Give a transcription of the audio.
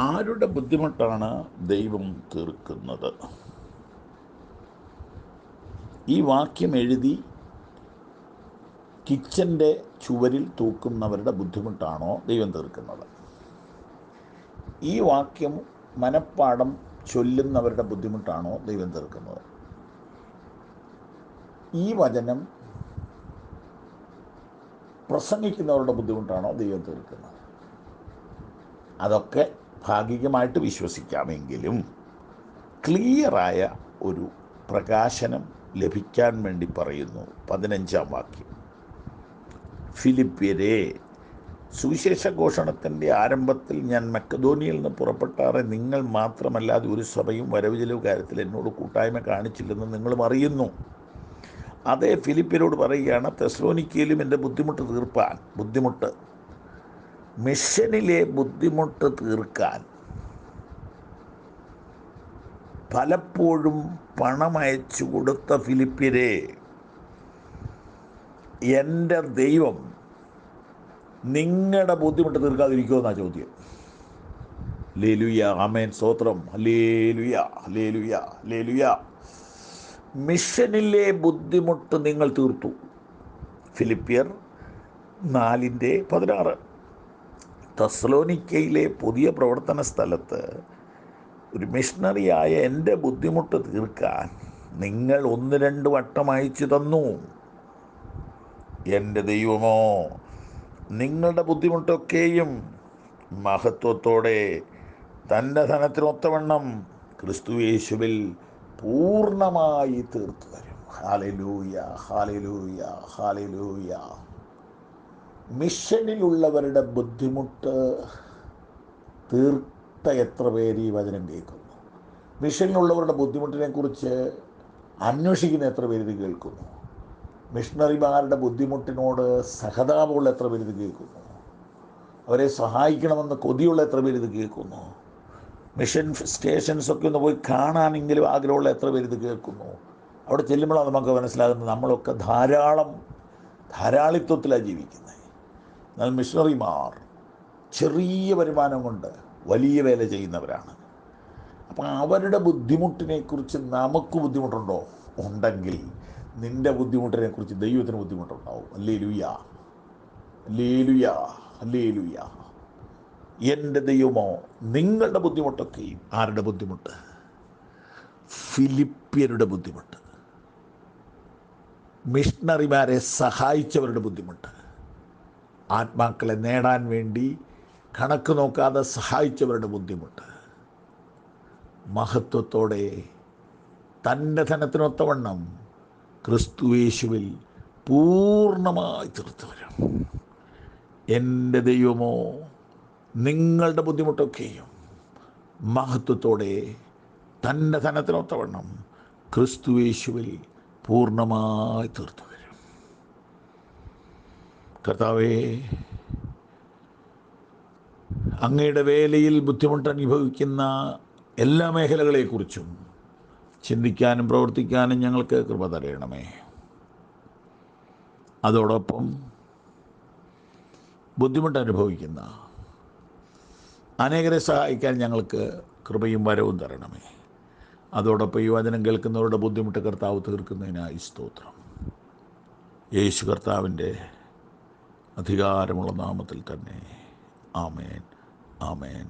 ആരുടെ ബുദ്ധിമുട്ടാണ് ദൈവം തീർക്കുന്നത്? ഈ വാക്യം എഴുതി കിച്ചൻ്റെ ചുവരിൽ തൂക്കുന്നവരുടെ ബുദ്ധിമുട്ടാണോ ദൈവം തീർക്കുന്നത്? ഈ വാക്യം മനപ്പാഠം ചൊല്ലുന്നവരുടെ ബുദ്ധിമുട്ടാണോ ദൈവം തീർക്കുന്നത്? ഈ വചനം പ്രസംഗിക്കുന്നവരുടെ ബുദ്ധിമുട്ടാണോ ദൈവം തീർക്കുന്നത്? അതൊക്കെ ഭാഗികമായിട്ട് വിശ്വസിക്കാമെങ്കിലും ക്ലിയറായ ഒരു പ്രകാശനം ലഭിക്കാൻ വേണ്ടി പറയുന്നു 15-ാം വാക്യം. ഫിലിപ്പ്യരെ, സുവിശേഷ ഘോഷണത്തിൻ്റെ ആരംഭത്തിൽ ഞാൻ മക്കെദോനിയയിൽ നിന്ന് പുറപ്പെട്ടാറെ നിങ്ങൾ മാത്രമല്ലാതെ ഒരു സഭയും വരവ് ചെലവ് കാര്യത്തിൽ എന്നോട് കൂട്ടായ്മ കാണിച്ചില്ലെന്ന് നിങ്ങളും അറിയുന്നു. അതേ ഫിലിപ്പ്യരോട് പറയുകയാണ്, തെസ്സലോനിക്കയിലും എൻ്റെ ബുദ്ധിമുട്ട് മിഷനിലെ ബുദ്ധിമുട്ട് തീർക്കാൻ പലപ്പോഴും പണമയച്ചു കൊടുത്ത ഫിലിപ്പ്യരെ, എൻ്റെ ദൈവം നിങ്ങളുടെ ബുദ്ധിമുട്ട് തീർക്കാതിരിക്കുമെന്നാണ് ചോദ്യം. ഹല്ലേലൂയ, ആമേൻ, സ്തോത്രം, ഹല്ലേലൂയ, ഹല്ലേലൂയ, ഹല്ലേലൂയ. മിഷനിലെ ബുദ്ധിമുട്ട് നിങ്ങൾ തീർത്തു. ഫിലിപ്പിയർ 4:16. തെസ്സലോനിക്കയിലെ പുതിയ പ്രവർത്തന സ്ഥലത്ത് ഒരു മിഷണറിയായ എൻ്റെ ബുദ്ധിമുട്ട് തീർക്കാൻ നിങ്ങൾ 1-2 വട്ടം അയച്ചു തന്നു. എൻ്റെ ദൈവമോ നിങ്ങളുടെ ബുദ്ധിമുട്ടൊക്കെയും മഹത്വത്തോടെ തൻ്റെ ധനത്തിനൊത്തവണ്ണം ക്രിസ്തുയേശുവിൽ പൂർണ്ണമായി തീർത്തു തരും. Hallelujah, hallelujah, hallelujah. മിഷനിലുള്ളവരുടെ ബുദ്ധിമുട്ട് തീർത്ത എത്ര പേര് ഈ വചനം കേൾക്കുന്നു? മിഷനിലുള്ളവരുടെ ബുദ്ധിമുട്ടിനെക്കുറിച്ച് അന്വേഷിക്കുന്ന എത്ര പേര് ഇത് കേൾക്കുന്നു? മിഷണറിമാരുടെ ബുദ്ധിമുട്ടിനോട് സഹതാപമുള്ള എത്ര പേര് ഇത് കേൾക്കുന്നു? അവരെ സഹായിക്കണമെന്ന് കൊതിയുള്ള എത്ര പേര് ഇത് കേൾക്കുന്നു? മിഷൻ സ്റ്റേഷൻസൊക്കെ ഒന്ന് പോയി കാണാനെങ്കിലും ആഗ്രഹമുള്ള എത്ര പേര് ഇത് കേൾക്കുന്നു? അവിടെ ചെല്ലുമ്പോഴാണ് നമുക്ക് മനസ്സിലാകുന്നത് നമ്മളൊക്കെ ധാരാളിത്വത്തിലാണ് ജീവിക്കുന്നത്. എന്നാൽ മിഷണറിമാർ ചെറിയ വരുമാനം കൊണ്ട് വലിയ വേല ചെയ്യുന്നവരാണ്. അപ്പം അവരുടെ ബുദ്ധിമുട്ടിനെക്കുറിച്ച് നമുക്ക് ബുദ്ധിമുട്ടുണ്ടോ? ഉണ്ടെങ്കിൽ നിൻ്റെ ബുദ്ധിമുട്ടിനെക്കുറിച്ച് ദൈവത്തിന് ബുദ്ധിമുട്ടുണ്ടാവും. Hallelujah, hallelujah, hallelujah. എൻ്റെ ദൈവമോ നിങ്ങളുടെ ബുദ്ധിമുട്ടൊക്കെയും. ആരുടെ ബുദ്ധിമുട്ട്? ഫിലിപ്പ്യരുടെ ബുദ്ധിമുട്ട്. മിഷണറിമാരെ സഹായിച്ചവരുടെ ബുദ്ധിമുട്ട്. ആത്മാക്കളെ നേടാൻ വേണ്ടി കണക്ക് നോക്കാതെ സഹായിച്ചവരുടെ ബുദ്ധിമുട്ട്. മഹത്വത്തോടെ തൻ്റെ ധനത്തിനൊത്തവണ്ണം ക്രിസ്തുയേശുവിൽ പൂർണ്ണമായി തീർത്തു വരും. എൻ്റെ ദൈവമോ നിങ്ങളുടെ ബുദ്ധിമുട്ടൊക്കെയും മഹത്വത്തോടെ തൻ്റെ ധനത്തിനൊത്തവണ്ണം ക്രിസ്തുയേശുവിൽ പൂർണ്ണമായി തീർത്തു വരും. കർത്താവേ, അങ്ങയുടെ വേലയിൽ ബുദ്ധിമുട്ട് അനുഭവിക്കുന്ന എല്ലാ മേഖലകളെക്കുറിച്ചും ചിന്തിക്കാനും പ്രവർത്തിക്കാനും ഞങ്ങൾക്ക് കൃപ തരണമേ. അതോടൊപ്പം ബുദ്ധിമുട്ട് അനുഭവിക്കുന്ന അനേകരെ സഹായിക്കാൻ ഞങ്ങൾക്ക് കൃപയും വരവും തരണമേ. അതോടൊപ്പം ഈ വചനം കേൾക്കുന്നവരുടെ ബുദ്ധിമുട്ട് കർത്താവ് തീർക്കുന്നതിനായി സ്തോത്രം. യേശു കർത്താവിൻ്റെ അധികാരമുള്ള നാമത്തിൽ തന്നെ. ആമേൻ, ആമേൻ.